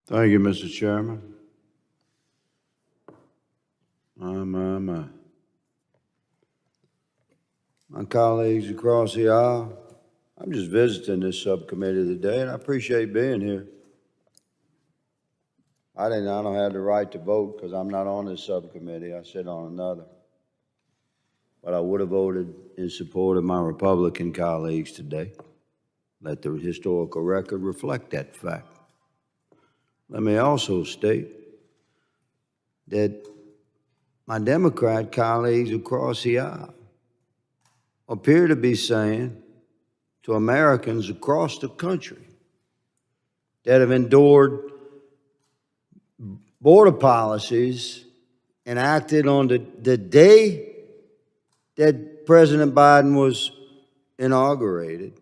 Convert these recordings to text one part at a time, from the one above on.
Thank you, Mr. Chairman. My. My colleagues across the aisle, I'm just visiting this subcommittee today, and I appreciate being here. I don't have the right to vote because I'm not on this subcommittee. I sit on another. But I would have voted in support of my Republican colleagues today. Let the historical record reflect that fact. Let me also state that my Democrat colleagues across the aisle appear to be saying to Americans across the country that have endured border policies enacted on the day that President Biden was inaugurated.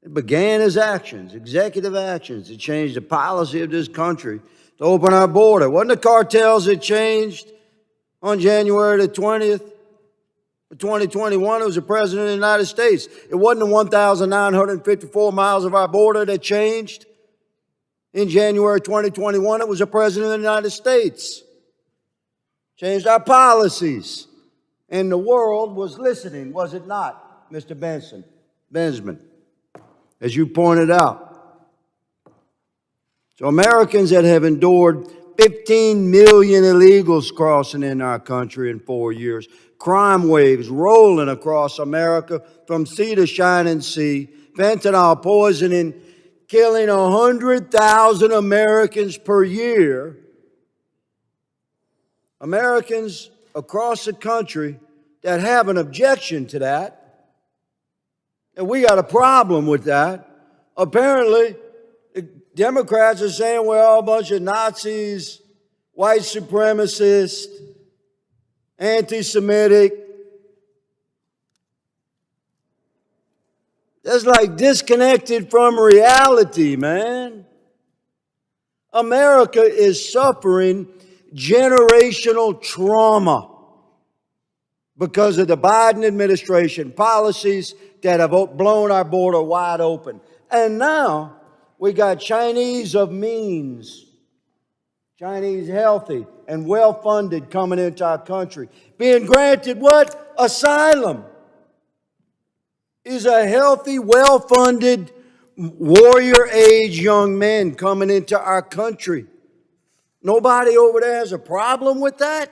It began his actions, executive actions, to change the policy of this country to open our border. It wasn't the cartels that changed on January the 20th. 2021, it was the President of the United States. It wasn't the 1,954 miles of our border that changed in January 2021. It was the President of the United States. Changed our policies. And the world was listening, was it not, Mr. Bensman, as you pointed out. So Americans that have endured 15 million illegals crossing in our country in 4 years, crime waves rolling across America from sea to shining sea, fentanyl poisoning, killing 100,000 Americans per year. Americans across the country that have an objection to that, and we got a problem with that. Apparently, the Democrats are saying we're all a bunch of Nazis, white supremacists, anti-Semitic. That's like disconnected from reality, man. America is suffering generational trauma because of the Biden administration policies that have blown our border wide open. And now we got Chinese of means, Chinese healthy and well-funded coming into our country, being granted what? Asylum. These are healthy, well-funded, warrior-age young men coming into our country. Nobody over there has a problem with that?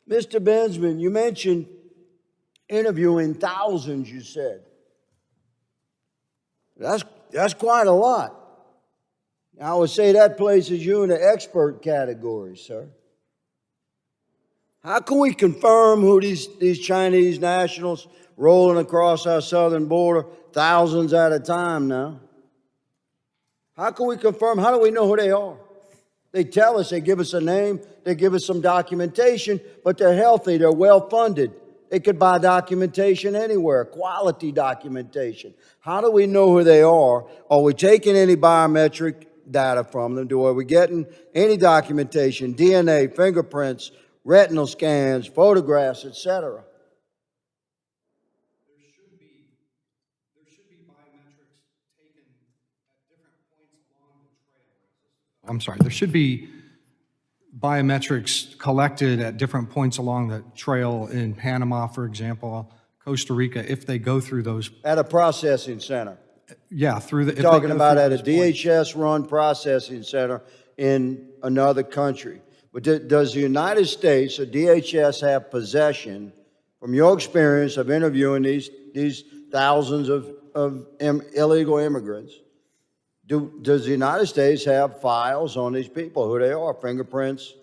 Mr. Bensman, you mentioned interviewing thousands, you said. That's quite a lot. I would say that places you in the expert category, sir. How can we confirm who these Chinese nationals rolling across our southern border, thousands at a time now? How can we confirm? How do we know who they are? They tell us, they give us a name, they give us some documentation, but they're healthy, they're well-funded. They could buy documentation anywhere, quality documentation. How do we know who they are? Are we taking any biometric data from them? Are we getting any documentation, DNA, fingerprints, retinal scans, photographs, etc.? There should be biometrics taken at different points along the trail. I'm sorry, there should be biometrics collected at different points along the trail in Panama, for example, Costa Rica, if they go through those. At a processing center. Yeah, through the. Talking about at a DHS-run processing center in another country. But does the United States or DHS have possession, from your experience of interviewing these thousands of illegal immigrants, does the United States have files on these people, who they are, fingerprints,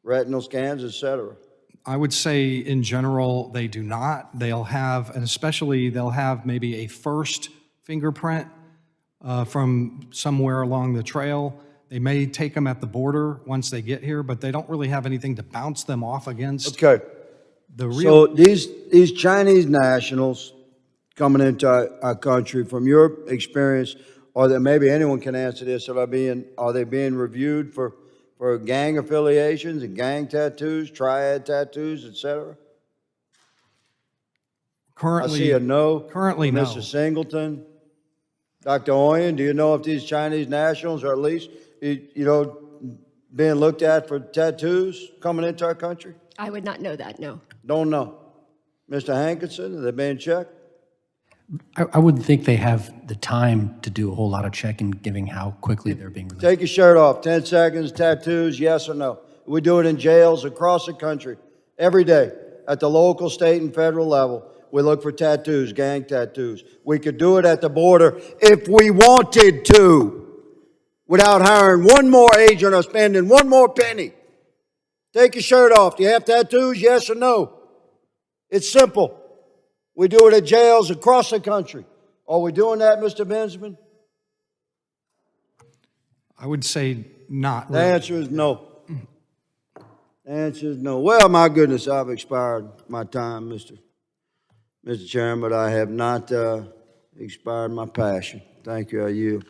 retinal scans, etc.? I would say in general, they do not. They'll have, and especially they'll have maybe a first fingerprint from somewhere along the trail. They may take them at the border once they get here, but they don't really have anything to bounce them off against. Okay. So these Chinese nationals coming into our country, from your experience, or that maybe anyone can answer this, are they being reviewed for gang affiliations and gang tattoos, triad tattoos, etc.? Currently, I see a no. Currently, no. Mr. Singleton. Dr. Oyen, do you know if these Chinese nationals are at least, being looked at for tattoos coming into our country? I would not know that, no. Don't know. Mr. Hankinson, are they being checked? I wouldn't think they have the time to do a whole lot of checking, given how quickly they're being released. Take your shirt off, 10 seconds, tattoos, yes or no? We do it in jails across the country every day at the local, state, and federal level. We look for tattoos, gang tattoos. We could do it at the border if we wanted to, without hiring one more agent or spending one more penny. Take your shirt off. Do you have tattoos, yes or no? It's simple. We do it at jails across the country. Are we doing that, Mr. Benjamin? I would say not The really. answer is no. The answer is no. Well, my goodness, I've expired my time, Mr. Chairman, but I have not expired my passion. Thank you. I yield.